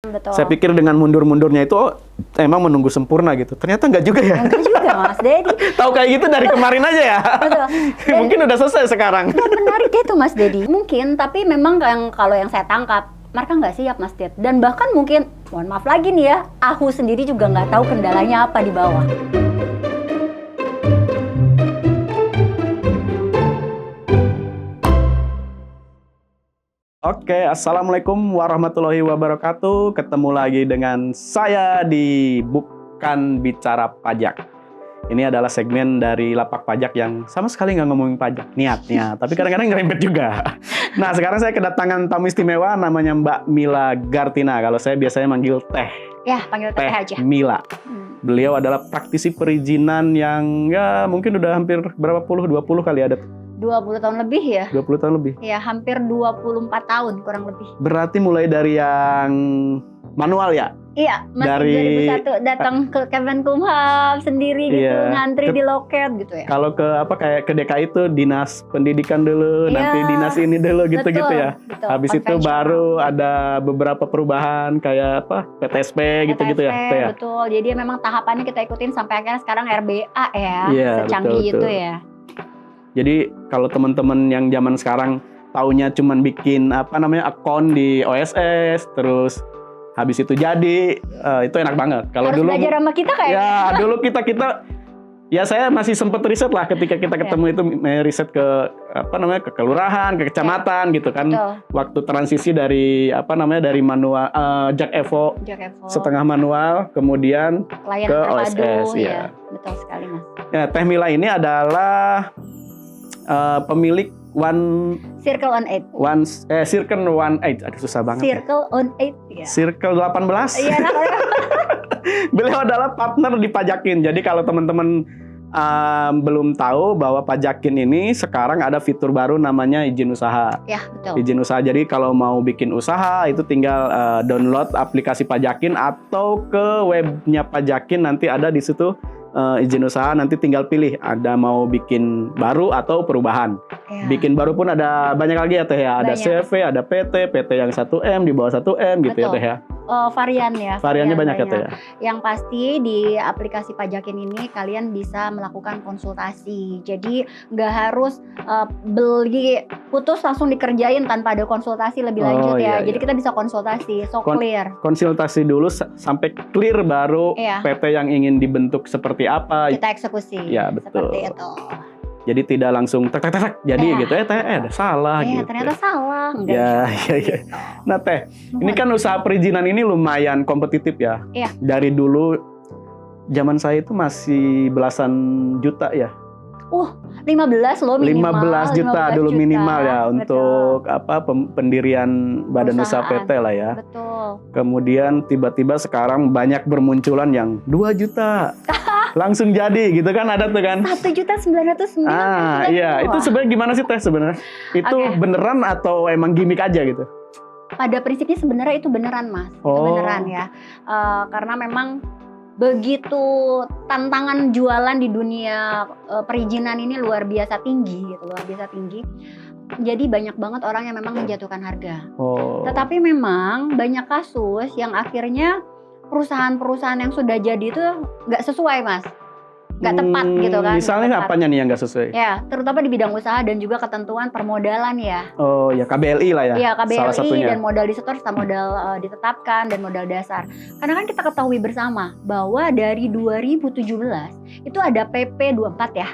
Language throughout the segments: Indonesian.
Betul. Saya pikir dengan mundur-mundurnya itu emang menunggu sempurna gitu. Ternyata nggak juga ya. Enggak juga Mas Dedi. Tahu kayak gitu dari kemarin aja ya. Betul. Mungkin udah selesai sekarang. Dan menarik itu Mas Dedi. Mungkin, tapi memang kalau yang saya tangkap, mereka nggak siap Mas Ded. Dan bahkan mungkin, mohon maaf lagi nih ya, aku sendiri juga nggak tahu kendalanya apa di bawah. Oke, assalamualaikum warahmatullahi wabarakatuh. Ketemu lagi dengan saya di Bukan Bicara Pajak. Ini adalah segmen dari Lapak Pajak yang sama sekali nggak ngomongin pajak niatnya, tapi kadang-kadang nyerempet juga. Nah, sekarang saya kedatangan tamu istimewa namanya Mbak Mila Gartina. Kalau saya biasanya manggil Teh. Ya, panggil Teh aja. Mila. Beliau adalah praktisi perizinan yang ya mungkin udah hampir berapa puluh, 20 kali ada. 20 tahun lebih ya? 20 tahun lebih. Ya, hampir 24 tahun kurang lebih. Berarti mulai dari yang manual ya? Iya, masih Dari 2001 datang ke Kemenkumham sendiri gitu, Iya. ngantri di loket gitu ya. Kalau ke apa kayak ke DKI itu dinas pendidikan dulu, Iya. nanti dinas ini dulu gitu-gitu Betul, ya. betul. Habis itu Konvensional. baru ada beberapa perubahan kayak apa PTSP gitu-gitu ya, PTSP, Teh ya. betul. Jadi memang tahapannya kita ikutin sampai akhirnya sekarang RBA ya, Iya, secanggih betul, itu betul. ya. Jadi kalau teman-teman yang zaman sekarang taunya cuman bikin apa namanya akun di OSS, terus habis itu jadi itu enak banget. Kalau Harus dulu belajar sama kita kayak ya dulu kita ya saya masih sempat riset lah ketika kita ketemu itu riset ke apa namanya ke kelurahan, ke kecamatan gitu kan. Betul. Waktu transisi dari apa namanya dari manual Jak Evo Jack Evo, setengah manual kemudian klien ke terpadu, OSS, ya. ya. Betul sekali Mas. ya Teh Mila ini adalah pemilik Circle on 8. Circle 18. Aduh susah banget. Ya. Circle on 8 ya. Circle 18. Iya, nah, Beliau adalah partner di Pajakin. Jadi kalau teman-teman belum tahu bahwa Pajakin ini sekarang ada fitur baru namanya izin usaha. ya betul. Izin usaha. Jadi kalau mau bikin usaha itu tinggal download aplikasi Pajakin atau ke webnya Pajakin, nanti ada di situ izin usaha, nanti tinggal pilih ada mau bikin baru atau perubahan. Ya. Bikin baru pun ada banyak lagi ya Teh ya. Ada Banyak. CV, ada PT yang 1M, di bawah 1M gitu ya Betul. Teh ya. Varian ya. Variannya banyak ya Teh ya. Yang pasti di aplikasi Pajakin ini kalian bisa melakukan konsultasi. Jadi nggak harus beli putus langsung dikerjain tanpa ada konsultasi lebih lanjut ya. Iya, Jadi iya. kita bisa konsultasi, so clear. Konsultasi dulu sampai clear baru Iya. PT yang ingin dibentuk seperti apa. Kita eksekusi. Ya, betul. Seperti itu. Jadi tidak langsung tek jadi Iya. gitu Teh ada salah Ya, gitu. ternyata salah. Enggak Ya, juga. iya. Nah Teh, ini kan usaha perizinan ini lumayan kompetitif ya. Iya. Dari dulu zaman saya itu masih belasan juta ya. 15 loh minimal. 15 juta dulu minimal ya Betul. untuk apa pendirian badan usaha Perusahaan. PT lah ya. Betul. Kemudian tiba-tiba sekarang banyak bermunculan yang 2 juta. Langsung jadi gitu kan, ada tuh kan. 1.999.000. Iya, itu sebenarnya gimana sih Teh sebenarnya? Itu Oke. beneran atau emang gimmick aja gitu? Pada prinsipnya sebenarnya itu beneran Mas, itu Oh. beneran ya. Karena memang begitu tantangan jualan di dunia perizinan ini luar biasa tinggi gitu, luar biasa tinggi. Jadi banyak banget orang yang memang menjatuhkan harga. Oh. Tetapi memang banyak kasus yang akhirnya perusahaan-perusahaan yang sudah jadi itu nggak sesuai Mas, nggak tepat gitu kan. Misalnya nggak tepat. apanya nih yang nggak sesuai? Ya, terutama di bidang usaha dan juga ketentuan permodalan ya. Oh ya KBLI lah ya. Iya, Salah KBLI satunya. dan modal disetor serta modal ditetapkan dan modal dasar. Karena kan kita ketahui bersama bahwa dari 2017 itu ada PP 24 ya.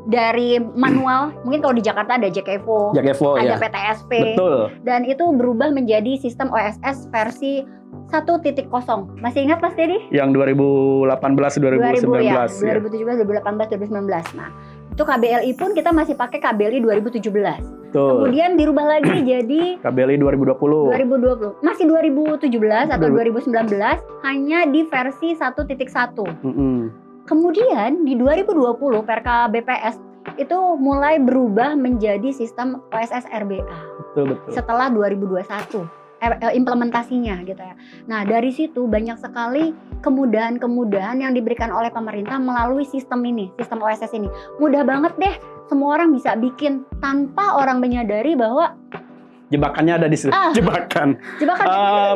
Dari manual, mungkin kalau di Jakarta ada Jak Evo, Jak Evo ada ya. PTSP, Betul. dan itu berubah menjadi sistem OSS versi 1.0. Masih ingat Mas Dedi? Yang 2018 2019 ya, ya. 2017, 2018, 2019. Nah, itu KBLI pun kita masih pakai KBLI 2017. Betul. Kemudian dirubah lagi jadi KBLI 2020. 2020. Masih 2017 atau Betul. 2019 hanya di versi 1.1. Mm-mm. Kemudian di 2020 Perka BPS itu mulai berubah menjadi sistem OSS RBA Betul. setelah 2021 implementasinya gitu ya. Nah, dari situ banyak sekali kemudahan-kemudahan yang diberikan oleh pemerintah melalui sistem ini, sistem OSS ini. Mudah banget deh, semua orang bisa bikin tanpa orang menyadari bahwa Jebakannya ada di situ. Jebakan. jebakan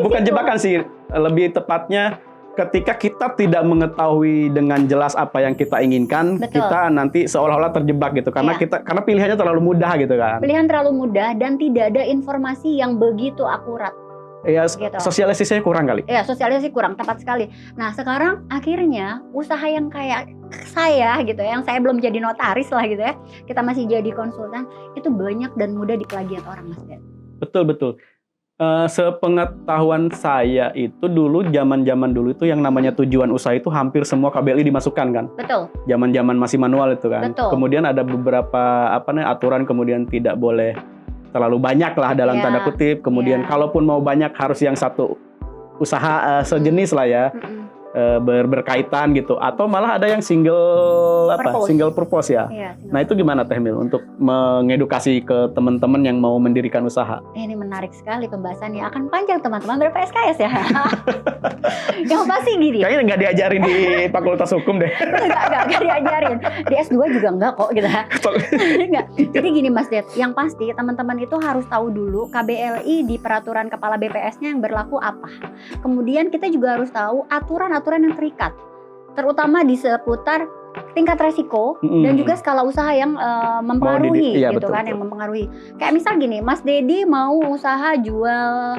Bukan jebakan sih. lebih tepatnya ketika kita tidak mengetahui dengan jelas apa yang kita inginkan, Betul. kita nanti seolah-olah terjebak gitu karena Iya. karena pilihannya terlalu mudah gitu kan. Pilihan terlalu mudah dan tidak ada informasi yang begitu akurat. Ya, Gitu. sosialisasinya kurang kali. Ya, sosialisasi kurang tepat sekali. Nah, sekarang akhirnya usaha yang kayak saya gitu ya, yang saya belum jadi notaris lah gitu ya, kita masih jadi konsultan, itu banyak dan mudah diplagiat orang, Mas Den. Betul. Sepengetahuan saya itu dulu zaman dulu itu yang namanya tujuan usaha itu hampir semua KBLI dimasukkan kan. Betul. Zaman masih manual itu kan. Betul. Kemudian ada beberapa aturan kemudian tidak boleh terlalu banyak lah dalam Ya. tanda kutip. Kemudian Ya. kalaupun mau banyak harus yang satu usaha sejenis lah ya. Berkaitan gitu, atau malah ada yang single purpose ya. Iya, Nah itu gimana Teh Mil untuk mengedukasi ke teman-teman yang mau mendirikan usaha? Ini menarik sekali pembahasannya. Akan panjang teman-teman PSKS ya. Yang pasti gini. Kayaknya nggak diajarin di Fakultas Hukum deh. Enggak diajarin. Di S2 juga enggak kok gitu. Enggak. Jadi gini Mas Det, yang pasti teman-teman itu harus tahu dulu KBLI di peraturan kepala BPS-nya yang berlaku apa. Kemudian kita juga harus tahu aturan-aturan yang terikat, terutama di seputar tingkat resiko dan juga skala usaha yang mempengaruhi iya, gitu betul, kan, betul. yang mempengaruhi. Kayak misal gini, Mas Dedi mau usaha jual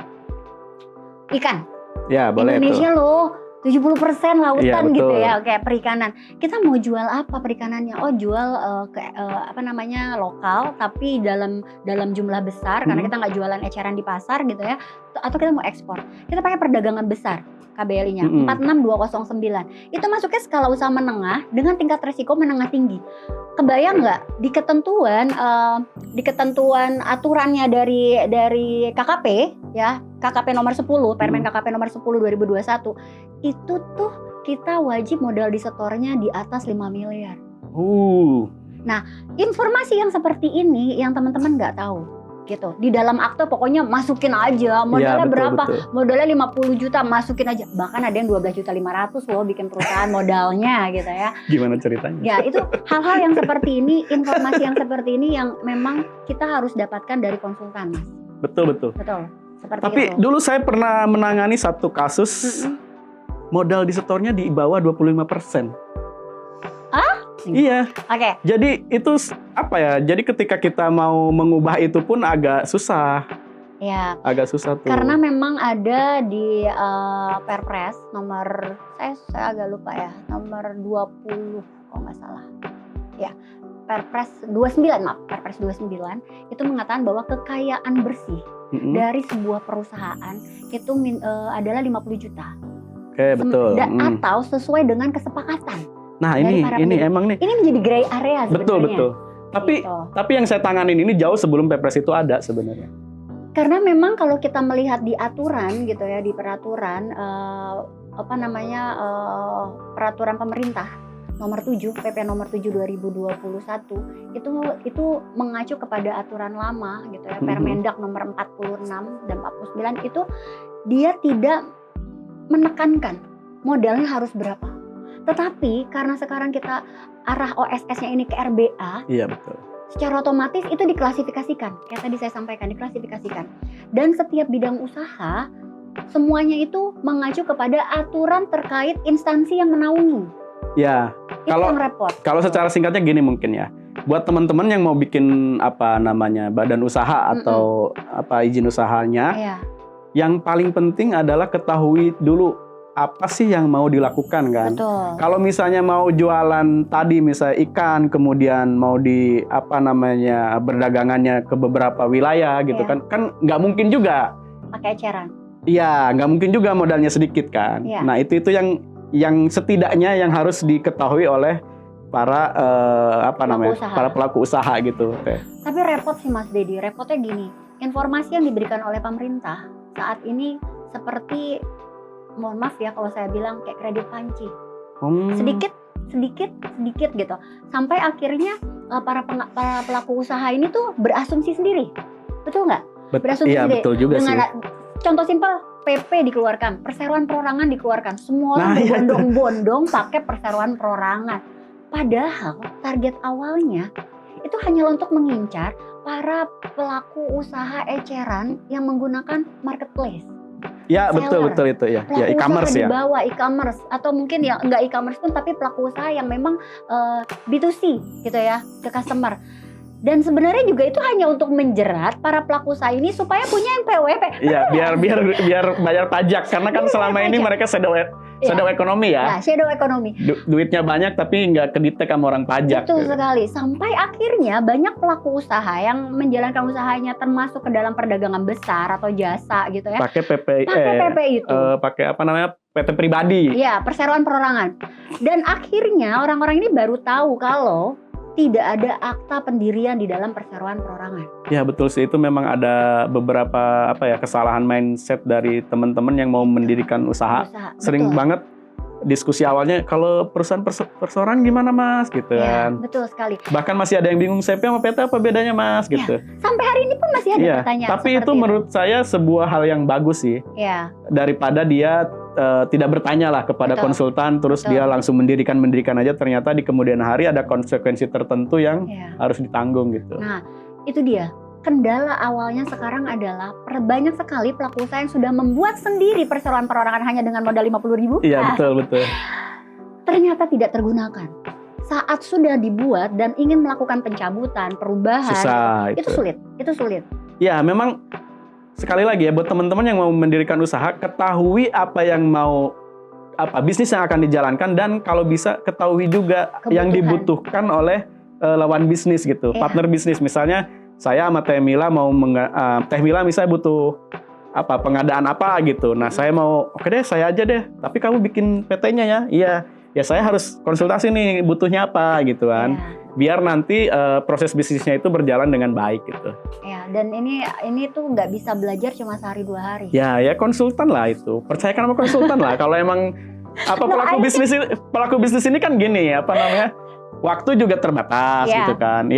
ikan. Ya boleh Indonesia tuh. loh 70% lautan Iya, betul. gitu ya, kayak perikanan. Kita mau jual apa perikanannya? Oh, jual lokal tapi dalam jumlah besar karena kita nggak jualan eceran di pasar gitu ya. Atau kita mau ekspor. Kita pakai perdagangan besar. KBLI-nya 46209. Itu masuknya skala usaha menengah dengan tingkat risiko menengah tinggi. Kebayang nggak di ketentuan aturannya dari KKP ya, KKP nomor 10, Permen KKP nomor 10 2021 itu tuh kita wajib modal disetornya di atas 5 miliar. Nah, informasi yang seperti ini yang teman-teman nggak tahu gitu. Di dalam akte pokoknya masukin aja modalnya betul, berapa? Betul. Modalnya 50 juta masukin aja. Bahkan ada yang 12.500.000 loh bikin perusahaan modalnya gitu ya. Gimana ceritanya? Ya, itu hal-hal yang seperti ini, informasi yang seperti ini yang memang kita harus dapatkan dari konsultan, Mas. Betul. Seperti Tapi itu. dulu saya pernah menangani satu kasus modal disetornya di bawah 25%. Iya. Oke. Jadi itu apa ya? Jadi ketika kita mau mengubah itu pun agak susah. Ya. Agak susah tuh. Karena memang ada di Perpres nomor saya agak lupa ya, nomor 20 kalau nggak salah. Ya. Perpres 29, maaf, Perpres 29 itu mengatakan bahwa kekayaan bersih dari sebuah perusahaan itu adalah 50 juta. Oke, betul. Atau sesuai dengan kesepakatan. Nah, ini emang nih. Ini menjadi gray area sebenarnya. Betul. Tapi yang saya tanganin ini jauh sebelum Perpres itu ada sebenarnya. Karena memang kalau kita melihat di aturan gitu ya, di peraturan peraturan pemerintah nomor 7 PP nomor 7 2021 itu mengacu kepada aturan lama gitu ya, Permendak nomor 46 dan 49 itu dia tidak menekankan modalnya harus berapa. Tetapi karena sekarang kita arah OSS-nya ini ke RBA, iya betul. Secara otomatis itu diklasifikasikan, kayak tadi saya sampaikan, diklasifikasikan. Dan setiap bidang usaha semuanya itu mengacu kepada aturan terkait instansi yang menaungi. Ya, itu yang repot. Kalau secara singkatnya gini mungkin ya, buat teman-teman yang mau bikin badan usaha atau izin usahanya, yang paling penting adalah ketahui dulu apa sih yang mau dilakukan kan. Betul. Kalau misalnya mau jualan tadi misalnya ikan, kemudian mau berdagangannya ke beberapa wilayah gitu kan nggak mungkin juga pakai eceran. Iya, nggak mungkin juga modalnya sedikit kan. Nah itu yang setidaknya yang harus diketahui oleh para para pelaku usaha gitu. Tapi repot sih Mas Dedi, repotnya gini, informasi yang diberikan oleh pemerintah saat ini seperti, mohon maaf ya kalau saya bilang kayak kredit panci, sedikit gitu, sampai akhirnya para pelaku usaha ini tuh berasumsi sendiri, betul nggak? Berasumsi sendiri. Betul juga dengan, sih. Contoh simpel, PP dikeluarkan, perseroan perorangan dikeluarkan, semua orang berbondong-bondong pakai perseroan perorangan, padahal target awalnya itu hanya untuk mengincar para pelaku usaha eceran yang menggunakan marketplace. Ya, seller. betul itu ya. Pelaku Ya, e-commerce usaha ya. di bawah e-commerce atau mungkin ya enggak e-commerce pun tapi pelaku usaha yang memang B2C gitu ya, ke customer. Dan sebenarnya juga itu hanya untuk menjerat para pelaku usaha ini supaya punya NPWP. Iya, biar bayar pajak karena kan selama ini mereka shadow ekonomi ya. Nah, shadow ekonomi. Duitnya banyak tapi nggak kedetek sama orang pajak. Betul gitu. sekali. Sampai akhirnya banyak pelaku usaha yang menjalankan usahanya termasuk ke dalam perdagangan besar atau jasa gitu ya. Pakai PPI itu. Pakai apa namanya? PT pribadi. Iya, perseroan perorangan. Dan akhirnya orang-orang ini baru tahu kalau tidak ada akta pendirian di dalam perseroan perorangan. Ya betul sih, itu memang ada beberapa kesalahan mindset dari teman-teman yang mau mendirikan usaha. Sering banget diskusi awalnya, kalau perusahaan perseroan gimana mas gitu ya, kan. Betul sekali. Bahkan masih ada yang bingung CP sama PT apa bedanya mas gitu. Sampai hari ini pun masih ada pertanyaan. Tapi itu menurut saya sebuah hal yang bagus sih. Ya. Daripada dia tidak bertanya lah kepada konsultan, terus dia langsung mendirikan aja, ternyata di kemudian hari ada konsekuensi tertentu yang harus ditanggung gitu. Nah, itu dia. Kendala awalnya sekarang adalah banyak sekali pelaku usaha yang sudah membuat sendiri perseroan perorangan hanya dengan modal 50.000. Iya, betul. Ternyata tidak tergunakan. Saat sudah dibuat dan ingin melakukan pencabutan, perubahan, susah, itu sulit. Ya, memang sekali lagi ya, buat teman-teman yang mau mendirikan usaha, ketahui apa bisnis yang akan dijalankan, dan kalau bisa ketahui juga yang dibutuhkan oleh lawan bisnis gitu, partner bisnis. Misalnya saya sama Teh Mila Teh Mila misalnya butuh pengadaan apa gitu. Nah, saya mau, oke deh saya aja deh, tapi kamu bikin PT-nya ya. Iya, ya saya harus konsultasi nih butuhnya apa gitu kan. Biar nanti proses bisnisnya itu berjalan dengan baik gitu. Ya, dan ini tuh nggak bisa belajar cuma sehari 2 hari. Ya konsultan lah itu. Percayakan sama konsultan lah. Kalau emang pelaku bisnis ini kan gini waktu juga terbatas gitu kan.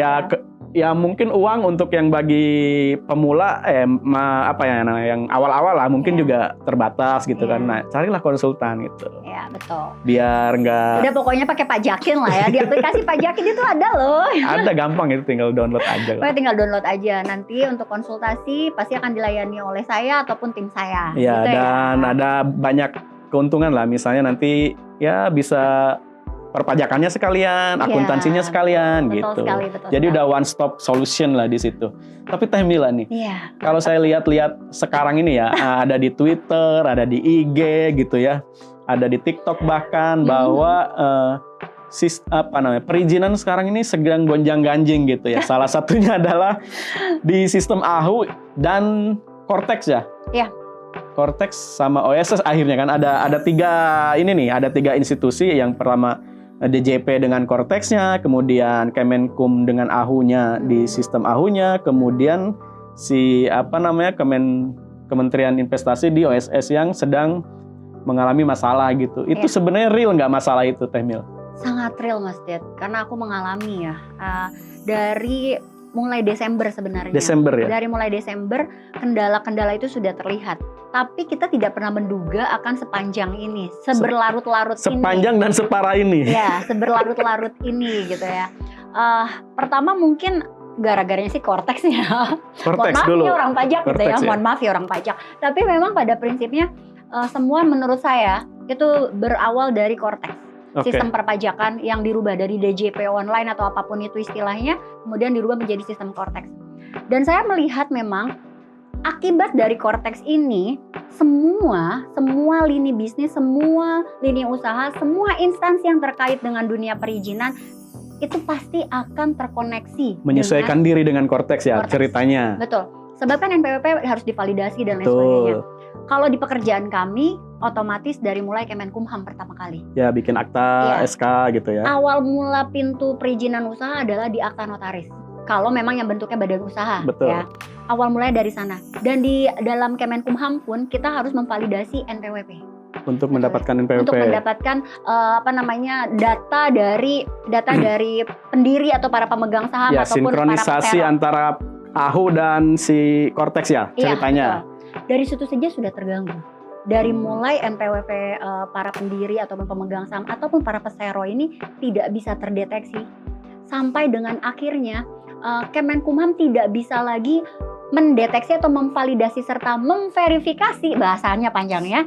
Ya mungkin uang untuk yang bagi pemula yang awal-awal lah mungkin juga terbatas gitu kan. Nah, carilah konsultan gitu. Ya, betul. Biar enggak. Udah pokoknya pakai pajakin lah ya. Di aplikasi pajakin itu ada loh. Ada, gampang itu, tinggal download aja. Tinggal download aja. Nanti untuk konsultasi pasti akan dilayani oleh saya ataupun tim saya. Ya, gitu dan ada banyak keuntungan lah. Misalnya nanti ya bisa perpajakannya sekalian, akuntansinya sekalian gitu. Betul Jadi udah one stop solution lah di situ. Tapi Teh Mila nih, kalau saya lihat-lihat sekarang ini ya, ada di Twitter, ada di IG gitu ya, ada di TikTok bahkan bahwa perizinan sekarang ini sedang gonjang-ganjing gitu ya. Salah satunya adalah di sistem AHU dan Cortex ya. Iya. Cortex sama OSS akhirnya kan ada tiga institusi. Yang pertama DJP dengan Cortex-nya, kemudian Kemenkum dengan AHU-nya di sistem AHU-nya, kemudian Kementerian Investasi di OSS yang sedang mengalami masalah gitu. Itu sebenarnya real nggak masalah itu, Teh Mil? Sangat real, Mas Ded, karena aku mengalami ya dari mulai Desember sebenarnya. Dari mulai Desember kendala-kendala itu sudah terlihat. Tapi kita tidak pernah menduga akan sepanjang ini, seberlarut-larut ini. Sepanjang dan separah ini. Ya, seberlarut-larut ini gitu ya. Pertama mungkin gara-garanya sih Cortex ya. Cortex mohon maaf dulu. Ya orang pajak gitu ya. Mohon maaf ya orang pajak. Tapi memang pada prinsipnya semua menurut saya itu berawal dari Cortex. Sistem perpajakan yang dirubah dari DJP online atau apapun itu istilahnya, kemudian dirubah menjadi sistem Cortex. Dan saya melihat memang akibat dari Cortex ini, semua lini bisnis, semua lini usaha, semua instansi yang terkait dengan dunia perizinan itu pasti akan terkoneksi. Menyesuaikan diri dengan Cortex ya, ceritanya. Betul. Sebab kan NPWP harus divalidasi dan lain sebagainya. Kalau di pekerjaan kami, otomatis dari mulai Kemenkumham pertama kali. Ya, bikin akta, SK gitu ya. Awal mula pintu perizinan usaha adalah di akta notaris. Kalau memang yang bentuknya badan usaha. Betul. Ya. Awal mulai dari sana. Dan di dalam Kemenkumham pun kita harus memvalidasi NPWP. Untuk mendapatkan NPWP. Untuk mendapatkan data dari pendiri atau para pemegang saham ataupun para sinkronisasi antara AHU dan si Cortex ya ceritanya. Betul. Dari situ saja sudah terganggu. Dari mulai NPWP para pendiri ataupun pemegang saham ataupun para pesero ini tidak bisa terdeteksi. Sampai dengan akhirnya Kemenkumham tidak bisa lagi mendeteksi atau memvalidasi serta memverifikasi, bahasanya panjang ya,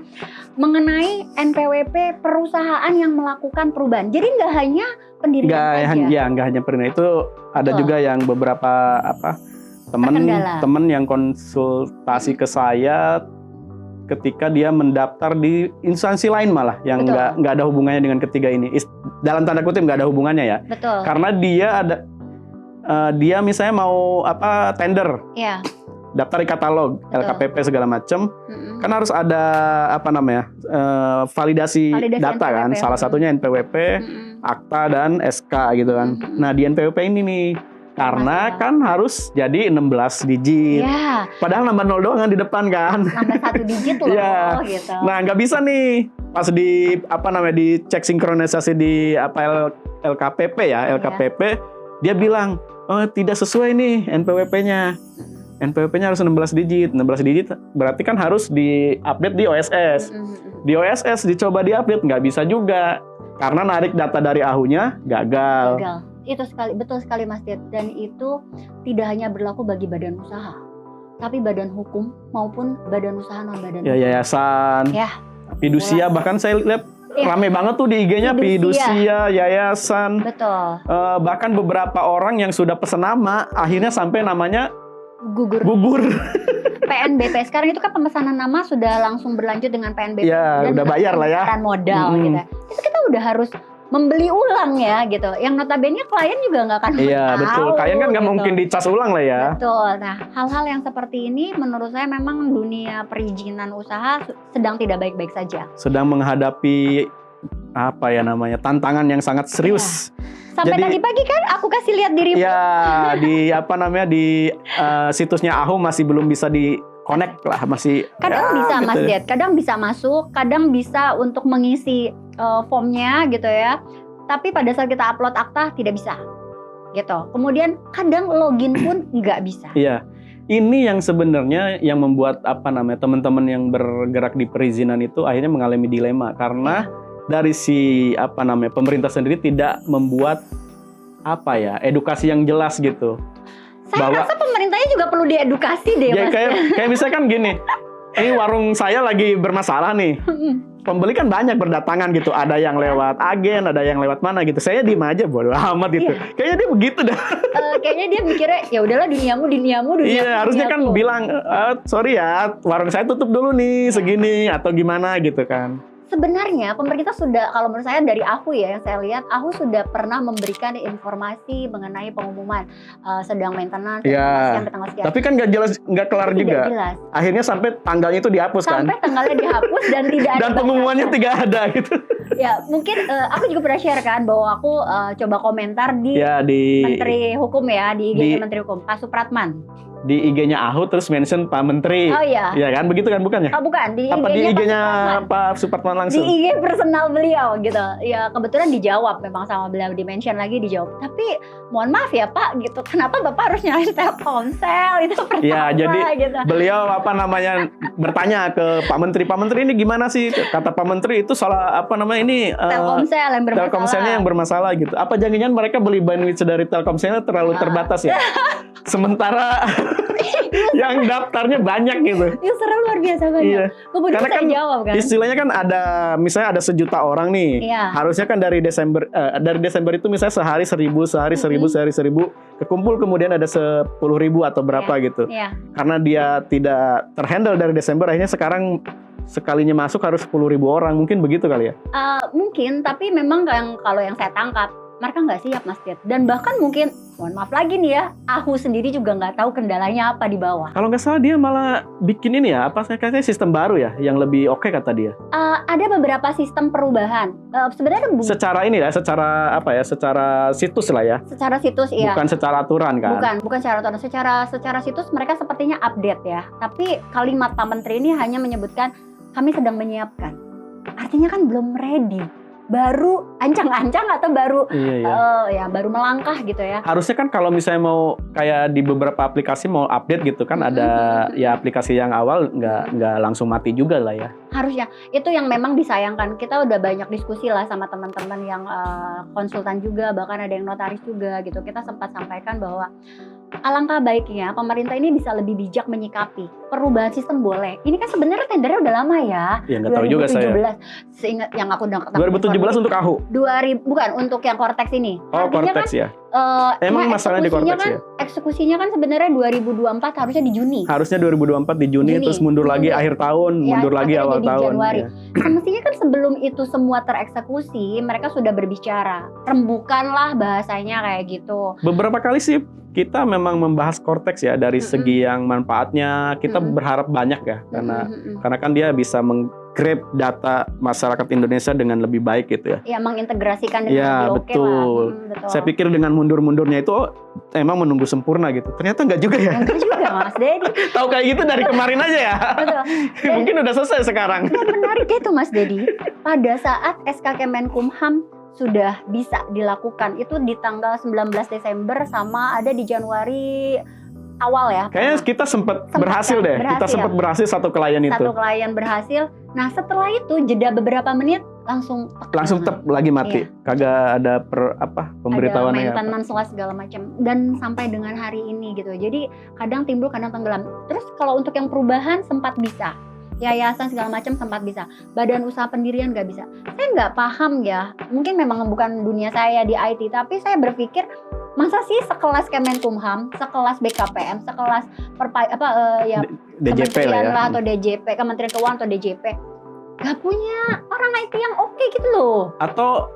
mengenai NPWP perusahaan yang melakukan perubahan. Jadi nggak hanya pendirian saja. Nggak hanya pendirian, itu ada juga yang beberapa teman yang konsultasi ke saya ketika dia mendaftar di instansi lain malah yang nggak ada hubungannya dengan ketiga ini. Dalam tanda kutip nggak ada hubungannya ya. Betul. Karena dia misalnya mau tender. Iya. Daftar di katalog, LKPP segala macam, kan harus ada validasi data kan, NPWP. Salah satunya NPWP, akta dan SK gitu kan. Nah di NPWP ini nih, karena kan harus jadi 16 digit, padahal nambah 0 doang kan di depan kan. Nambah 1 digit loh, gitu. Nah nggak bisa nih, pas di dicek sinkronisasi di LKPP ya, LKPP, dia bilang, oh tidak sesuai nih NPWP-nya. NPWP-nya harus 16 digit. 16 digit berarti kan harus di-update di OSS. Di OSS dicoba di-update, nggak bisa juga. Karena narik data dari AHU-nya gagal. Itu betul sekali Mas Dit. Dan itu tidak hanya berlaku bagi badan usaha, tapi badan hukum maupun badan usaha non-badan ya, yayasan, fidusia, bahkan saya lihat rame banget tuh di IG-nya fidusia, yayasan. Betul. Bahkan beberapa orang yang sudah pesen nama, akhirnya sampai namanya gugur. PNBP sekarang itu kan pemesanan nama sudah langsung berlanjut dengan PNBP. Ya, dan udah bayar lah ya. Modal gitu. Itu kita udah harus membeli ulang ya gitu. Yang notabene klien juga nggak akan tahu. Iya betul. Klien kan nggak mungkin dicas ulang lah ya. Betul. Nah hal-hal yang seperti ini menurut saya memang dunia perizinan usaha sedang tidak baik-baik saja. Sedang menghadapi tantangan yang sangat serius. Sampai tadi pagi kan aku kasih lihat dirimu. Ya, di situsnya AHU masih belum bisa di connect lah, masih. Kadang bisa gitu. Mas Diet, kadang bisa masuk, kadang bisa untuk mengisi formnya gitu ya. Tapi pada saat kita upload akta tidak bisa. Gitu. Kemudian kadang login pun nggak bisa. Iya. Ini yang sebenarnya yang membuat teman-teman yang bergerak di perizinan itu akhirnya mengalami dilema karena dari pemerintah sendiri tidak membuat edukasi yang jelas gitu. Saya rasa pemerintahnya juga perlu diedukasi deh, ya, Mas. Kayak misalkan gini, ini warung saya lagi bermasalah nih. Pembeli kan banyak berdatangan gitu, ada yang lewat agen, ada yang lewat mana gitu. Saya diem aja bodo amat gitu. Kayaknya dia begitu dah. Kayaknya dia mikirnya ya udahlah duniamu. Iya, harusnya kan bilang sorry ya, warung saya tutup dulu nih segini atau gimana gitu kan. Sebenarnya pemerintah sudah, kalau menurut saya dari AHU ya, yang saya lihat AHU sudah pernah memberikan informasi mengenai pengumuman sedang maintenance sampai tanggal sekian. Tapi kan nggak kelar juga. Jelas. Akhirnya sampai tanggalnya itu dihapus kan. Sampai tanggalnya dihapus dan tidak ada. Dan pengumumannya tidak ada gitu. Ya mungkin aku juga pernah share kan bahwa aku coba komentar di Menteri Hukum ya, di IG Menteri Hukum Pak Supratman. Di IG-nya AHU terus mention Pak Menteri. Oh iya. Iya kan, begitu kan bukannya? Oh bukan, di IG-nya Pak Supratman langsung. Di IG personal beliau gitu. Ya kebetulan dijawab memang sama beliau, di-mention lagi dijawab. Tapi mohon maaf ya Pak gitu. Kenapa Bapak harus nyalain Telkomsel itu pertama ya, jadi gitu. Beliau bertanya ke Pak Menteri. Pak Menteri ini gimana sih? Kata Pak Menteri itu salah ini Telkomsel yang bermasalah. Telkomselnya yang bermasalah gitu. Apa jangan-jangan mereka beli bandwidth dari Telkomselnya terlalu terbatas ya? Sementara yang daftarnya banyak gitu. Usernya luar biasa banyak. Iya. Kemudian karena kan jawab kan. Istilahnya kan misalnya ada 1 juta orang nih. Iya. Harusnya kan dari Desember itu misalnya sehari 1.000, sehari 1.000, kekumpul kemudian ada 10.000 atau berapa gitu. Iya. Karena dia tidak terhandle dari Desember, akhirnya sekarang sekalinya masuk harus 10.000 orang. Mungkin begitu kali ya? Mungkin, tapi memang kalau yang saya tangkap mereka nggak siap Mas Diet. Dan bahkan mungkin, mohon maaf lagi nih ya, AHU sendiri juga nggak tahu kendalanya apa di bawah. Kalau nggak salah dia malah bikin ini ya, katanya sistem baru ya, yang lebih oke kata dia. Ada beberapa sistem perubahan. Sebenarnya secara ini ya, secara situs lah ya. Secara situs iya. Bukan secara aturan kan? Bukan secara aturan. Secara situs mereka sepertinya update ya. Tapi kalimat Pak Menteri ini hanya menyebutkan kami sedang menyiapkan. Artinya kan belum ready. Baru ancang-ancang atau baru baru melangkah gitu ya. Harusnya kan kalau misalnya mau kayak di beberapa aplikasi mau update gitu kan ada ya aplikasi yang awal nggak langsung mati juga lah ya. Harusnya itu yang memang disayangkan. Kita udah banyak diskusi lah sama teman-teman yang konsultan juga, bahkan ada yang notaris juga gitu. Kita sempat sampaikan bahwa alangkah baiknya pemerintah ini bisa lebih bijak menyikapi perubahan sistem boleh. Ini kan sebenarnya tendernya udah lama ya. Ya nggak tahu juga saya. Seingat yang aku udah 2017 untuk AHU. 2000 bukan untuk yang Cortex ini. Oh, Artinya Cortex ya. Emang masalahnya di Cortex ya? Eksekusinya kan sebenarnya 2024 harusnya di Juni. Harusnya 2024 di Juni. Terus mundur lagi akhir tahun, mundur lagi awal tahun. Januari. Ya. Semestinya kan sebelum itu semua tereksekusi, mereka sudah berbicara. Rembukanlah bahasanya kayak gitu. Beberapa kali sih kita memang membahas Cortex ya dari segi yang manfaatnya. Kita berharap banyak ya karena kan dia bisa grab data masyarakat Indonesia dengan lebih baik gitu ya. Ya, mengintegrasikan dengan lebih oke lah. Betul. Saya pikir dengan mundur-mundurnya itu emang menunggu sempurna gitu. Ternyata enggak juga ya. Enggak juga Mas Dedi. Tahu kayak gitu dari kemarin aja ya. Betul. Mungkin udah selesai sekarang. Yang menarik itu Mas Dedi, pada saat SK Kemenkumham sudah bisa dilakukan itu di tanggal 19 Desember sama ada di Januari awal ya. Kayaknya kita sempat berhasil deh. Kita sempat berhasil satu klien itu. Satu klien berhasil. Nah setelah itu jeda beberapa menit langsung tep lagi mati. Iya. Kagak ada pemberitahuan ada maintenance lah segala macam. Dan sampai dengan hari ini gitu. Jadi kadang timbul kadang tenggelam. Terus kalau untuk yang perubahan sempat bisa. Yayasan segala macam sempat bisa. Badan usaha pendirian nggak bisa. Saya nggak paham ya. Mungkin memang bukan dunia saya di IT. Tapi saya berpikir masa sih sekelas Kemenkumham, sekelas BKPM, sekelas DJP lah ya. Atau DJP, Kementerian Keuangan atau DJP gak punya orang IT yang oke gitu loh. Atau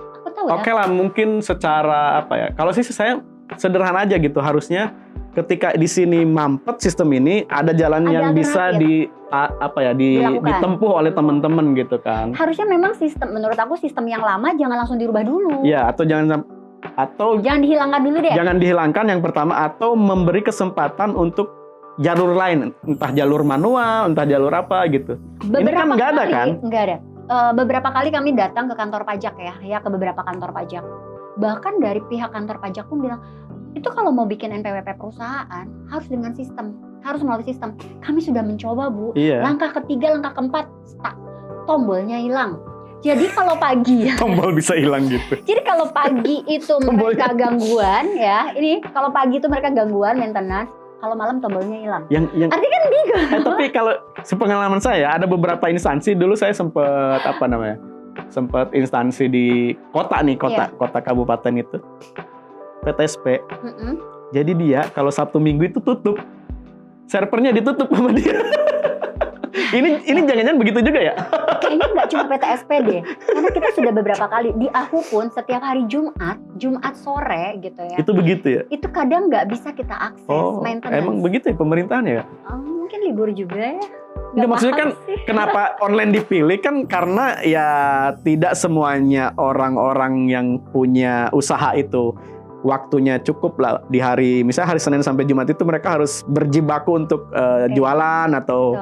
oke lah mungkin secara kalau sih saya sederhana aja gitu, harusnya ketika di sini mampet sistem ini ada jalan yang bisa ditempuh oleh teman-teman gitu kan. Harusnya memang menurut aku sistem yang lama jangan langsung dirubah dulu. Ya, atau jangan dihilangkan dulu deh. Jangan dihilangkan yang pertama, atau memberi kesempatan untuk jalur lain, entah jalur manual, entah jalur apa gitu. Ini kan nggak ada kan? Nggak ada. Beberapa kali kami datang ke kantor pajak ya ke beberapa kantor pajak. Bahkan dari pihak kantor pajak pun bilang, itu kalau mau bikin NPWP perusahaan harus dengan sistem, harus melalui sistem. Kami sudah mencoba Bu. Iya. Langkah ketiga, langkah keempat, stuck, tombolnya hilang. Jadi kalau pagi tombol bisa hilang gitu. Jadi kalau pagi itu mereka gangguan ya, ini kalau pagi itu mereka gangguan maintenance, kalau malam tombolnya hilang. Yang artinya kan bingung. Tapi kalau sepengalaman saya ada beberapa instansi, dulu saya sempat instansi di kota kota kabupaten itu PTSP. Jadi dia kalau Sabtu Minggu itu tutup, servernya ditutup sama dia. Ini jangan-jangan begitu juga ya? Kayaknya nggak cuma PTSP deh, karena kita sudah beberapa kali di AHU pun setiap hari Jumat sore gitu ya. Itu begitu ya? Itu kadang nggak bisa kita akses maintenance. Emang begitu ya pemerintahannya ya? Mungkin libur juga ya. Nggak, maksudnya kan kenapa online dipilih kan karena ya tidak semuanya orang-orang yang punya usaha itu waktunya cukup lah di hari, misalnya hari Senin sampai Jumat itu mereka harus berjibaku untuk jualan atau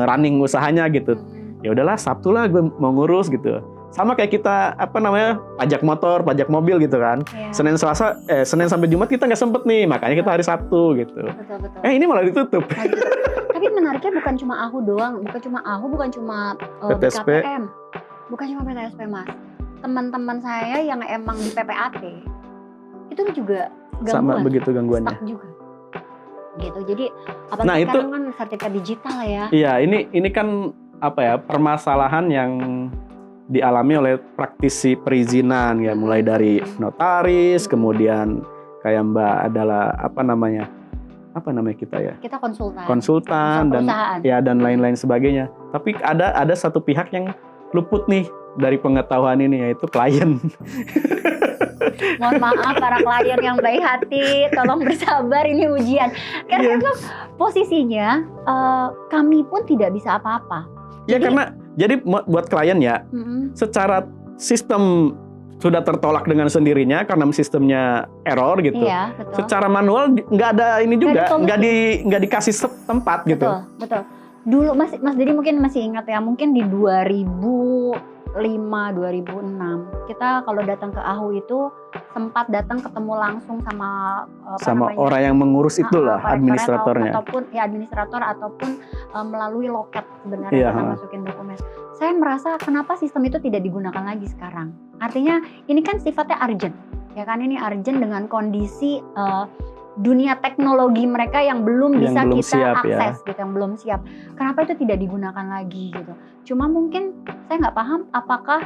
running usahanya gitu. Ya udahlah Sabtu lah gue mau ngurus gitu. Sama kayak kita pajak motor, pajak mobil gitu kan. Yeah. Senin sampai Jumat kita nggak sempet nih, makanya kita hari Sabtu gitu. Betul. Ini malah ditutup. Tapi menariknya bukan cuma AHU doang, bukan cuma PTSP. BKPM, bukan cuma PTSP Mas. Teman-teman saya yang emang di PPAT itu juga gangguan. Sama begitu gangguannya. Stuck juga. Gitu. Jadi apalagi sekarang kan sertifikat digital ya. Iya, ini kan permasalahan yang dialami oleh praktisi perizinan ya, mulai dari notaris, kemudian kayak Mbak adalah apa namanya kita ya? Kita konsultan dan lain-lain sebagainya. Tapi ada satu pihak yang luput nih dari pengetahuan ini, yaitu klien. Mohon maaf para klien yang baik hati, tolong bersabar, ini ujian. Karena memang posisinya kami pun tidak bisa apa-apa. Ya jadi buat klien ya, secara sistem sudah tertolak dengan sendirinya karena sistemnya error gitu. Iya, betul. Secara manual nggak ada ini juga, nggak dikasih tempat gitu. Betul. Dulu Mas Dedi mungkin masih ingat ya, mungkin di 2005-2006 kita kalau datang ke AHU itu sempat datang ketemu langsung sama orang yang mengurus itulah administratornya, administrator ataupun melalui loket sebenarnya kita masukin dokumen. Saya merasa kenapa sistem itu tidak digunakan lagi sekarang. Artinya ini kan sifatnya urgent, ya kan, ini urgent dengan kondisi dunia teknologi mereka yang belum Yang bisa belum kita siap, akses gitu, yang belum siap. Kenapa itu tidak digunakan lagi gitu? Cuma mungkin saya nggak paham apakah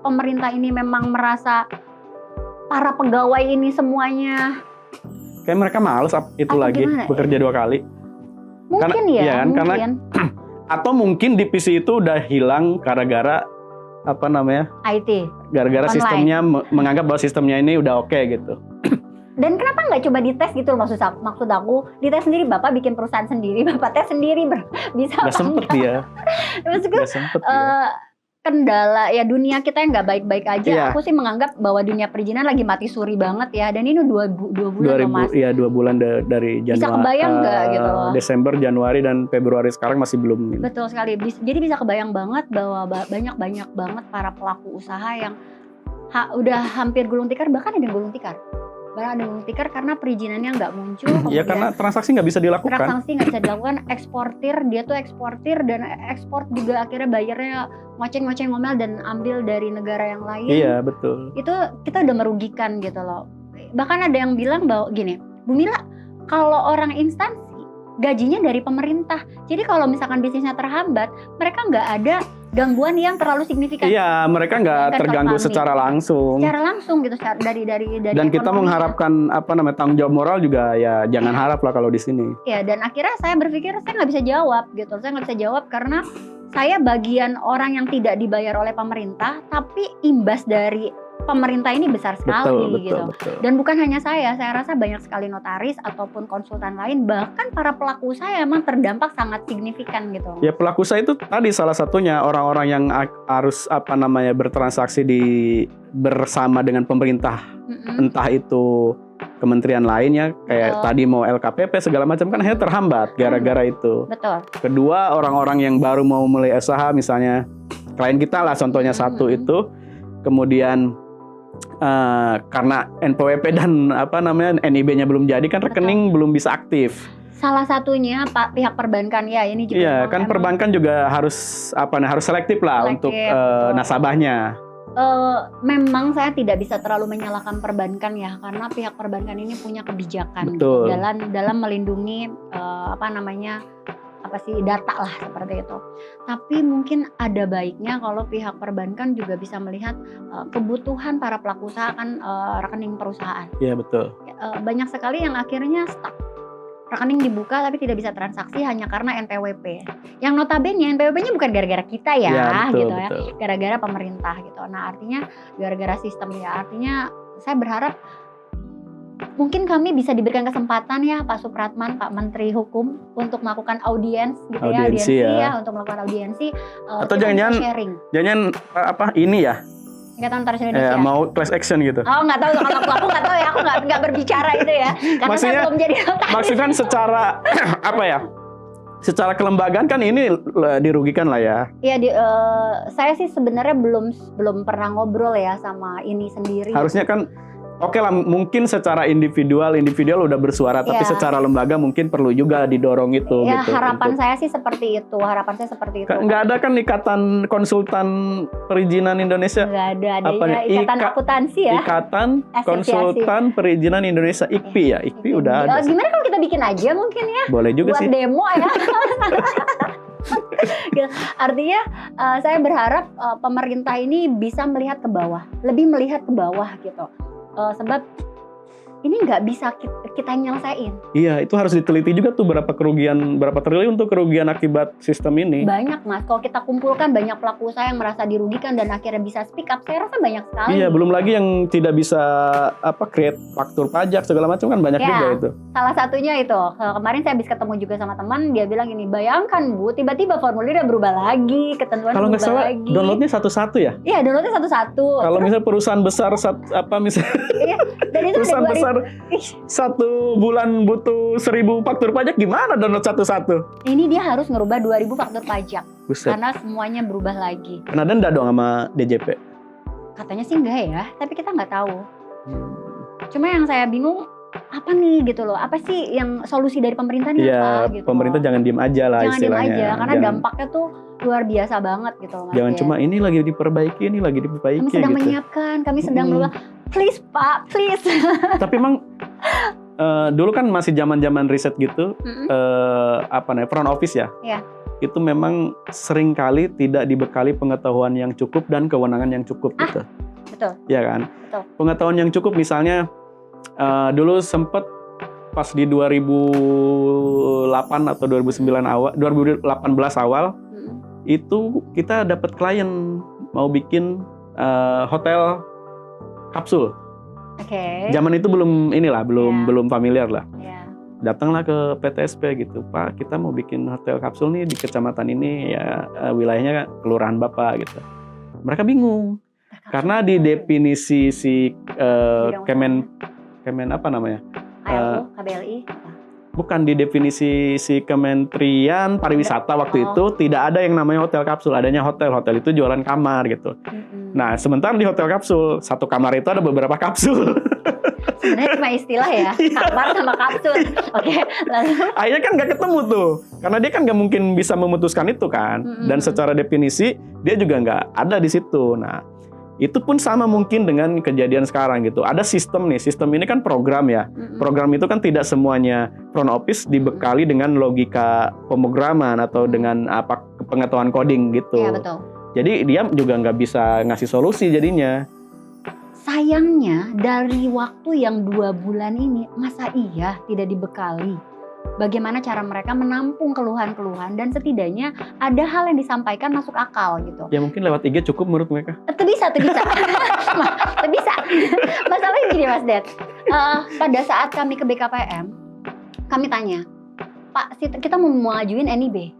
pemerintah ini memang merasa para pegawai ini semuanya Kayak mereka males itu Atau lagi gimana? bekerja 2 kali. mungkin iya kan, mungkin. karena atau mungkin divisi itu udah hilang gara-gara IT. gara-gara Online. sistemnya menganggap bahwa sistemnya ini udah oke gitu. Dan kenapa nggak coba dites gitu loh, maksud aku dites sendiri, Bapak bikin perusahaan sendiri, Bapak tes sendiri bisa Gak apa sempet enggak? dia. Maksudku Gak sempet dia. kendala ya dunia kita yang nggak baik-baik aja. Iya. Aku sih menganggap bahwa dunia perizinan lagi mati suri banget ya. Dan ini dua bulan loh, Mas. 2 bulan dari Januari. Bisa kebayang nggak gitu loh? Desember, Januari dan Februari sekarang masih belum. Betul sekali. Jadi bisa kebayang banget bahwa banyak banget para pelaku usaha yang udah hampir gulung tikar, bahkan ada yang gulung tikar. Karena perizinannya nggak muncul. Ya karena transaksi nggak bisa dilakukan. Transaksi nggak bisa dilakukan. Dia tuh eksportir dan ekspor juga akhirnya bayarnya ngomel dan ambil dari negara yang lain. Iya betul. Itu kita udah merugikan gitu loh. Bahkan ada yang bilang bahwa gini, Bu Mila, kalau orang instansi gajinya dari pemerintah. Jadi kalau misalkan bisnisnya terhambat, mereka nggak ada gangguan yang terlalu signifikan. Iya, mereka nggak terganggu secara langsung. Secara langsung gitu, dari Dan kita ekonominya. mengharapkan tanggung jawab moral juga ya jangan harap lah kalau di sini. Ya, dan akhirnya saya berpikir saya nggak bisa jawab gitu. Saya nggak bisa jawab karena saya bagian orang yang tidak dibayar oleh pemerintah, tapi imbas dari pemerintah ini besar sekali gitu. Betul. Dan bukan hanya saya rasa banyak sekali notaris ataupun konsultan lain, bahkan para pelaku usaha emang terdampak sangat signifikan gitu. Ya pelaku usaha itu tadi salah satunya orang-orang yang harus bertransaksi bersama dengan pemerintah, entah itu kementerian lainnya kayak tadi mau LKPP segala macam kan akhirnya terhambat gara-gara itu. Betul. Kedua, orang-orang yang baru mau mulai usaha misalnya klien kita lah contohnya satu itu, kemudian karena NPWP dan NIB-nya belum jadi kan rekening belum bisa aktif. Salah satunya pihak perbankan ya ini juga. Iya kan perbankan juga harus selektif lah untuk nasabahnya. Memang saya tidak bisa terlalu menyalahkan perbankan ya, karena pihak perbankan ini punya kebijakan Betul. dalam melindungi data lah seperti itu. Tapi mungkin ada baiknya kalau pihak perbankan juga bisa melihat kebutuhan para pelaku usaha kan rekening perusahaan. Iya betul. Banyak sekali yang akhirnya stuck. Rekening dibuka tapi tidak bisa transaksi hanya karena NPWP. Yang notabene NPWP-nya bukan gara-gara kita ya, betul, gitu ya. betul. Gara-gara pemerintah gitu. Nah, artinya gara-gara sistem ya. Artinya saya berharap mungkin kami bisa diberikan kesempatan ya Pak Supratman, Pak Menteri Hukum untuk melakukan audiens gitu Audiensi ya. untuk melakukan audiensi. Atau kita jangan-jangan bisa sharing. Jangan ini ya. Ikatan Notaris Indonesia. Mau class action gitu. Oh nggak tahu kalau aku nggak tahu ya, aku nggak berbicara itu ya. Karena Maksudnya- saya belum jadi notaris. Maksudnya kan secara secara kelembagaan kan ini dirugikan lah ya. Iya, saya sih sebenarnya belum pernah ngobrol ya sama ini sendiri. Harusnya kan oke lah, mungkin secara individual udah bersuara, tapi Iya. secara lembaga mungkin perlu juga didorong itu. Ya gitu, harapan untuk- saya sih seperti itu. Nggak ada kan ikatan konsultan perizinan Indonesia? Nggak ada Apanya? ya ikatan akuntansi ya. Ikatan Asosiasi. Konsultan Perizinan Indonesia IKPI ya, IKPI udah ada. sih. Gimana kalau kita bikin aja mungkin ya, Boleh juga buat sih. demo ya. Artinya saya berharap pemerintah ini bisa melihat ke bawah, lebih melihat ke bawah gitu. Sebab ini nggak bisa kita nyelesain. Iya, itu harus diteliti juga tuh berapa triliun untuk kerugian akibat sistem ini. Banyak Mas, kalau kita kumpulkan banyak pelaku usaha yang merasa dirugikan dan akhirnya bisa speak up, saya rasa banyak sekali. Iya, belum lagi yang tidak bisa create faktur pajak segala macam kan banyak Ya. juga itu. Salah satunya itu, kemarin saya habis ketemu juga sama teman, dia bilang gini, bayangkan Bu, tiba-tiba formulirnya berubah lagi, ketentuan Kalau nggak berubah salah lagi. downloadnya satu-satu ya. Iya, downloadnya satu-satu. Kalau misalnya perusahaan besar misalnya Iya, dan itu perusahaan ada 2000. besar satu bulan butuh 1.000 faktur pajak, gimana download satu-satu? Ini dia harus ngerubah 2000 faktur pajak Buset. karena semuanya berubah lagi. Kena denda dong sama DJP. Katanya sih enggak ya, tapi kita nggak tahu. Cuma yang saya bingung apa nih gitu loh, apa sih yang solusi dari pemerintah nih Iya, apa gitu. pemerintah jangan diem aja lah Jangan diem istilahnya. aja karena Jangan- dampaknya tuh luar biasa banget gitu loh Mas. Jangan ya. cuma ini lagi diperbaiki kami sedang gitu. menyiapkan, kami sedang berubah. Please Pak, please. Tapi emang dulu kan masih zaman-zaman riset gitu, Mm-mm. front office ya. Iya. Itu memang seringkali tidak dibekali pengetahuan yang cukup dan kewenangan yang cukup gitu. Betul. Iya kan? Betul. Pengetahuan yang cukup misalnya dulu sempet pas di 2008 atau 2018 awal Mm-mm. itu kita dapat klien mau bikin hotel kapsul. Oke. Zaman itu belum Iya. belum familiar lah. Ya. Datanglah ke PTSP gitu, Pak, kita mau bikin hotel kapsul nih di kecamatan ini ya, wilayahnya kelurahan Bapak gitu. Mereka bingung karena di definisi si Kemen apa namanya? ALU, KBLI, apa? Bukan, di definisi si Kementerian Pariwisata waktu itu tidak ada yang namanya hotel kapsul, adanya hotel itu jualan kamar gitu. Mm-mm. Nah, sementara di hotel kapsul, satu kamar itu ada beberapa kapsul. Sebenarnya cuma istilah ya, kamar sama kapsul. Oke, lalu Akhirnya kan nggak ketemu tuh, karena dia kan nggak mungkin bisa memutuskan itu kan. Dan secara definisi, dia juga nggak ada di situ. Nah, itu pun sama mungkin dengan kejadian sekarang gitu. Ada sistem nih, sistem ini kan program ya. Program itu kan tidak semuanya front office dibekali dengan logika pemrograman atau dengan pengetahuan coding gitu. Iya betul. Jadi dia juga nggak bisa ngasih solusi jadinya. Sayangnya dari waktu yang 2 bulan ini, masa iya tidak dibekali bagaimana cara mereka menampung keluhan-keluhan dan setidaknya ada hal yang disampaikan masuk akal gitu. Ya mungkin lewat IG cukup menurut mereka. Itu bisa. Itu bisa. Masalahnya gini Mas Ded, pada saat kami ke BKPM, kami tanya, Pak, kita mau ngajuin NIB.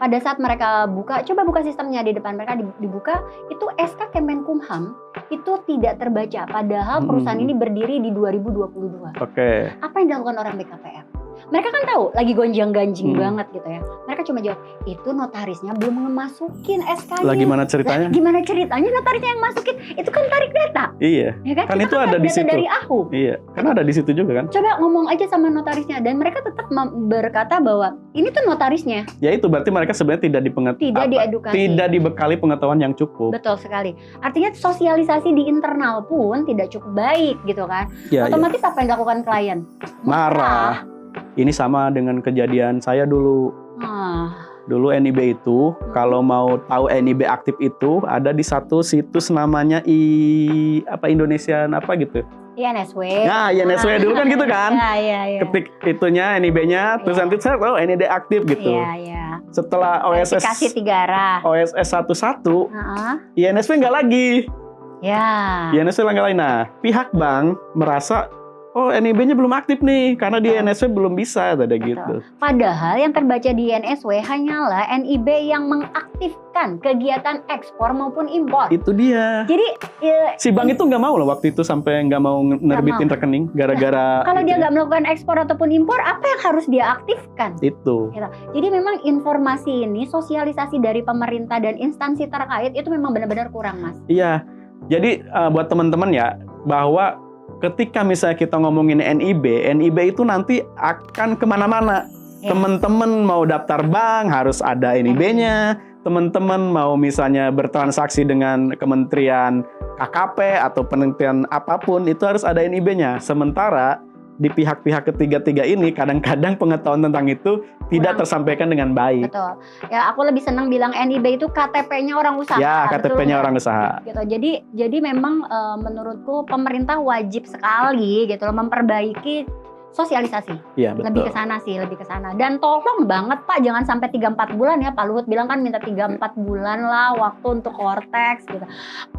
Pada saat mereka coba buka sistemnya di depan mereka dibuka, itu SK Kemenkumham itu tidak terbaca. Padahal perusahaan ini berdiri di 2022. Oke. Apa yang dilakukan orang BKPM? Mereka kan tahu lagi gonjang-ganjing banget gitu ya. Mereka cuma jawab, itu notarisnya belum ngemasukin SK-nya. Lah gimana ceritanya? Gimana ceritanya notarisnya yang masukin? Itu kan tarik data. Iya. Ya kan? Kan Kita itu ada di data situ. dari AHU. Iya, kan ada di situ juga kan. Coba ngomong aja sama notarisnya dan mereka tetap berkata bahwa ini tuh notarisnya. Ya itu berarti mereka sebenarnya Tidak diedukasi. Tidak dibekali pengetahuan yang cukup. Betul sekali. Artinya sosialisasi di internal pun tidak cukup baik gitu kan. Ya, Otomatis apa yang dilakukan klien? Marah. Ini sama dengan kejadian saya dulu. Dulu NIB itu, kalau mau tahu NIB aktif itu ada di satu situs namanya Indonesian apa gitu. INSW. Nah, INSW dulu kan gitu kan. Iya. Ketik itunya NIB-nya, terus nanti saya tahu NIB aktif gitu. Iya. Setelah OSS Kasih 3 arah. OSS 11, INSW nggak lagi. Ya. INSW nggak lagi. Nah, pihak bank merasa NIB-nya belum aktif nih, karena di INSW belum bisa, ada gitu. Padahal yang terbaca di INSW hanyalah NIB yang mengaktifkan kegiatan ekspor maupun impor. Itu dia. Jadi si bank itu nggak mau loh waktu itu sampai nggak mau nerbitin rekening gara-gara. Kalau dia nggak melakukan ekspor ataupun impor, apa yang harus dia aktifkan? Itu. Gitu. Jadi memang informasi ini, sosialisasi dari pemerintah dan instansi terkait itu memang benar-benar kurang, Mas. Iya. Jadi buat teman-teman ya, bahwa ketika misalnya kita ngomongin NIB itu nanti akan kemana-mana. Ya. Teman-teman mau daftar bank harus ada NIB-nya. Teman-teman mau misalnya bertransaksi dengan kementerian KKP atau penelitian apapun, itu harus ada NIB-nya. Sementara di pihak-pihak ketiga-tiga ini kadang-kadang pengetahuan tentang itu tidak tersampaikan dengan baik. Betul. Ya, aku lebih senang bilang NIB itu KTP-nya orang usaha. Ya, KTP-nya orang usaha. Gitu. Jadi memang menurutku pemerintah wajib sekali gitu loh memperbaiki sosialisasi. Iya, betul. Lebih ke sana. Dan tolong banget Pak, jangan sampai 3-4 bulan ya. Pak Luhut bilang kan minta 3-4 bulan lah waktu untuk Cortex gitu.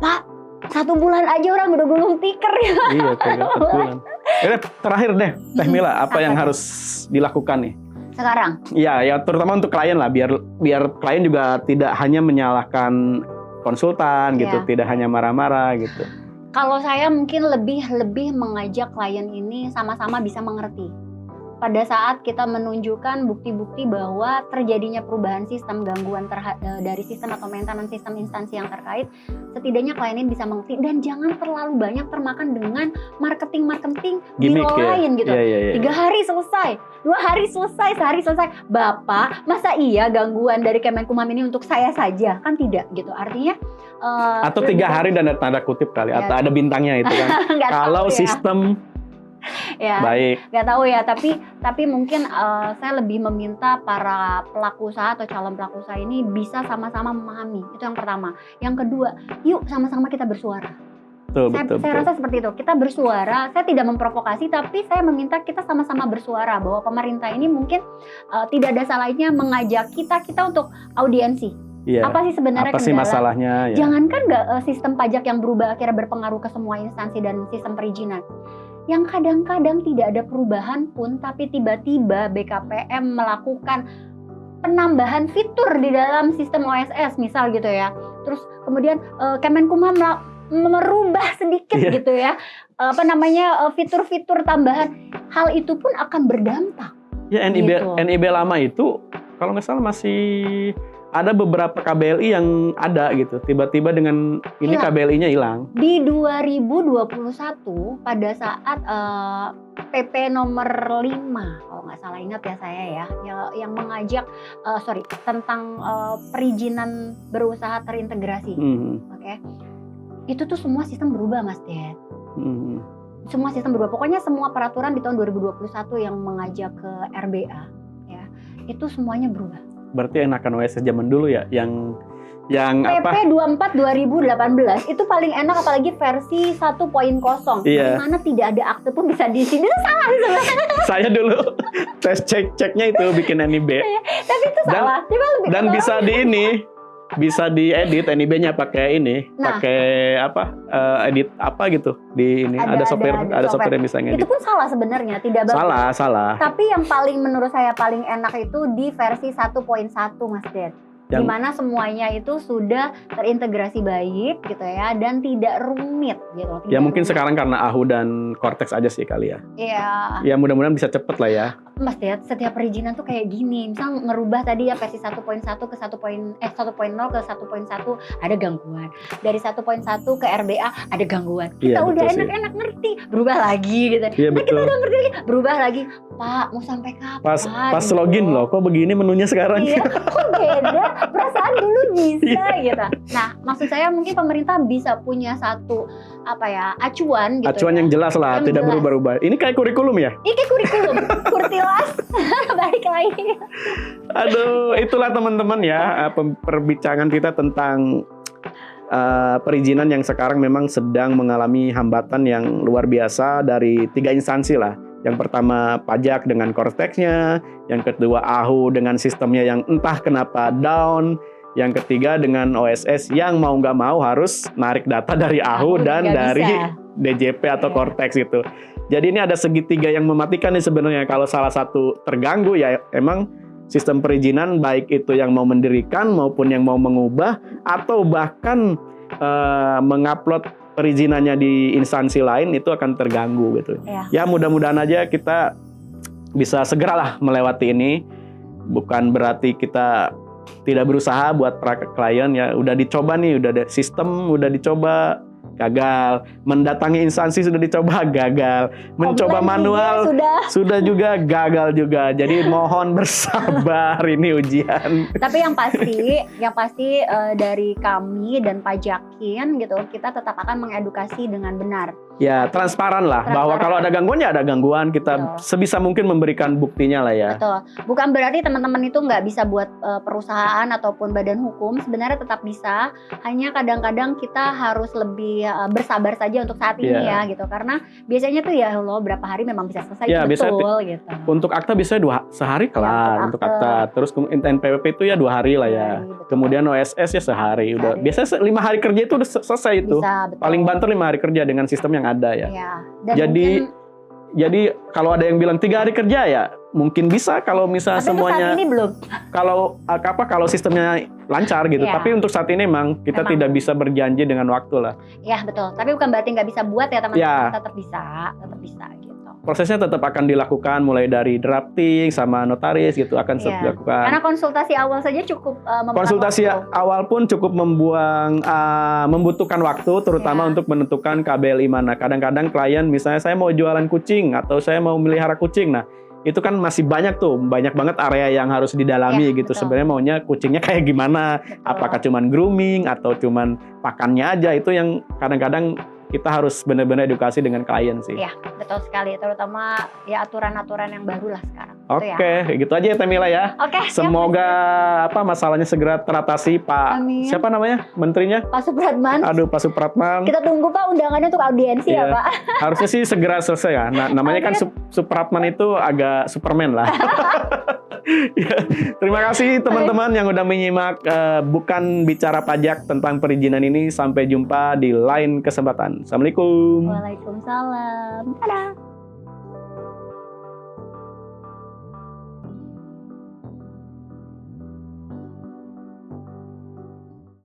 Pak, 1 bulan aja orang udah gulung tikar ya. Iya, 3-4 bulan. Terakhir deh, Teh Mila, apa yang harus dilakukan nih sekarang? Ya terutama untuk klien lah, biar klien juga tidak hanya menyalahkan konsultan gitu, tidak hanya marah-marah gitu. Kalau saya mungkin lebih mengajak klien ini sama-sama bisa mengerti. Pada saat kita menunjukkan bukti-bukti bahwa terjadinya perubahan sistem, gangguan dari sistem atau maintenance sistem instansi yang terkait, setidaknya klien ini bisa mengerti dan jangan terlalu banyak termakan dengan marketing biro lain gitu. 3 hari selesai, 2 hari selesai, sehari selesai. Bapak, masa iya gangguan dari Kemenkumham ini untuk saya saja? Kan tidak gitu. Artinya atau 3 hari dan ada tanda kutip kali, atau ada bintangnya itu kan. Kalau sistem Ya, Baik. nggak tahu ya, tapi mungkin saya lebih meminta para pelaku usaha atau calon pelaku usaha ini bisa sama-sama memahami. Itu yang pertama. Yang kedua, yuk sama-sama kita bersuara. Saya rasa seperti itu. Kita bersuara, saya tidak memprovokasi, tapi saya meminta kita sama-sama bersuara bahwa pemerintah ini mungkin tidak ada salahnya mengajak kita untuk audiensi. Iya. Apa sih sebenarnya apa sih masalahnya? Ya. Jangankan sistem pajak yang berubah akhirnya berpengaruh ke semua instansi dan sistem perizinan. Yang kadang-kadang tidak ada perubahan pun, tapi tiba-tiba BKPM melakukan penambahan fitur di dalam sistem OSS misal gitu ya. Terus kemudian Kemenkumham merubah sedikit gitu ya. Fitur-fitur tambahan. Hal itu pun akan berdampak. Ya NIB lama itu kalau nggak salah masih ada beberapa KBLI yang ada gitu. Tiba-tiba dengan ini KBLI-nya hilang. Di 2021 pada saat PP nomor 5 kalau nggak salah ingat ya saya ya, yang mengajak tentang perizinan berusaha terintegrasi. Oke. Itu tuh semua sistem berubah Mas Ded. Semua sistem berubah. Pokoknya semua peraturan di tahun 2021 yang mengajak ke RBA ya, itu semuanya berubah. Berarti enakan OSS zaman dulu ya, yang PP 24 2018 itu paling enak, apalagi versi 1.0. Di mana tidak ada akte pun bisa diisi. Itu salah sebenarnya. Saya dulu tes ceknya itu bikin NIB. Tapi itu salah. Dan bisa bisa diedit NIB-nya pakai edit apa gitu di ini. Ada software yang bisa ngedit. Itu pun salah sebenarnya, tidak bagus. Salah. Tapi yang menurut saya paling enak itu di versi 1.1 Mas Ded. Di mana semuanya itu sudah terintegrasi baik gitu ya, dan tidak rumit gitu. Mungkin sekarang karena AHU dan Cortex aja sih kali ya. Iya. Ya mudah-mudahan bisa cepet lah ya. Mas Ded, setiap perizinan tuh kayak gini. Misal ngerubah tadi ya versi 1.1 ke 1.0 ke 1.1 ada gangguan. Dari 1.1 ke RBA ada gangguan. Kita udah enak-enak ngerti, berubah lagi gitu. Iya, kita udah ngerti lagi, berubah lagi. Pak, mau sampai kapan? Pas gitu. Login loh, kok begini menunya sekarang? Iya, kok beda? Perasaan dulu bisa gitu. Nah, maksud saya mungkin pemerintah bisa punya satu acuan gitu. Acuan yang jelas lah, tidak berubah-ubah. Ini kayak kurikulum ya? Ini kayak kurikulum, kurtilas. Balik lagi. Aduh, itulah teman-teman ya perbincangan kita tentang perizinan yang sekarang memang sedang mengalami hambatan yang luar biasa dari 3 instansi lah. Yang pertama pajak dengan Cortex-nya, yang kedua AHU dengan sistemnya yang entah kenapa down, yang ketiga dengan OSS yang mau nggak mau harus narik data dari AHU dan dari DJP atau Cortex gitu. Jadi ini ada segitiga yang mematikan nih sebenarnya. Kalau salah satu terganggu ya emang sistem perizinan, baik itu yang mau mendirikan maupun yang mau mengubah atau bahkan mengupload perizinannya di instansi lain itu akan terganggu gitu. Ya mudah-mudahan aja kita bisa segeralah melewati ini. Bukan berarti kita tidak berusaha buat para klien ya. Udah dicoba nih, udah ada sistem, udah dicoba gagal, mendatangi instansi sudah dicoba gagal, mencoba manual sudah juga gagal juga. Jadi mohon bersabar, ini ujian. Tapi yang pasti dari kami dan Pajakin gitu, kita tetap akan mengedukasi dengan benar. Ya, transparan lah, bahwa kalau ada gangguan ya ada gangguan, kita sebisa mungkin memberikan buktinya lah ya. Betul. Bukan berarti teman-teman itu nggak bisa buat perusahaan ataupun badan hukum, sebenarnya tetap bisa. Hanya kadang-kadang kita harus lebih bersabar saja untuk saat ini ya gitu. Karena biasanya tuh ya Allah berapa hari memang bisa selesai betul gitu. Untuk akta bisa sehari kelar untuk akta. Terus NPWP itu ya 2 hari lah ya. Kemudian OSS ya sehari. Udah biasanya 5 hari kerja itu udah selesai itu. Paling banter 5 hari kerja dengan sistem yang ada ya. Jadi kalau ada yang bilang 3 hari kerja ya mungkin bisa kalau misalnya semuanya saat ini belum. Kalau sistemnya lancar gitu. Tapi untuk saat ini memang kita tidak bisa berjanji dengan waktu lah. Ya betul. Tapi bukan berarti nggak bisa buat ya teman-teman. Tetap bisa gitu. Prosesnya tetap akan dilakukan mulai dari drafting sama notaris gitu akan dilakukan. Karena konsultasi awal saja cukup awal pun cukup membutuhkan waktu terutama untuk menentukan KBLI mana. Kadang-kadang klien misalnya saya mau jualan kucing atau saya mau melihara kucing. Nah, itu kan masih banyak banget area yang harus didalami gitu. Sebenarnya maunya kucingnya kayak gimana? Apakah cuman grooming atau cuman pakannya aja, itu yang kadang-kadang kita harus benar-benar edukasi dengan klien sih. Iya, betul sekali. Terutama ya aturan-aturan yang baru lah sekarang. Itu Oke, ya. gitu aja ya Temila ya. Oke, siap, Semoga masalahnya segera teratasi Pak. Amin. Siapa namanya? Menterinya? Pak Supratman. Aduh, Pak Supratman. Kita tunggu Pak undangannya untuk audiensi Iya. ya Pak. Harusnya sih segera selesai ya. Nah, namanya kan Supratman itu agak Superman lah. Ya, terima kasih teman-teman yang udah menyimak Bukan Bicara Pajak tentang perizinan ini. Sampai jumpa di lain kesempatan. Assalamualaikum. Waalaikumsalam. Dadah.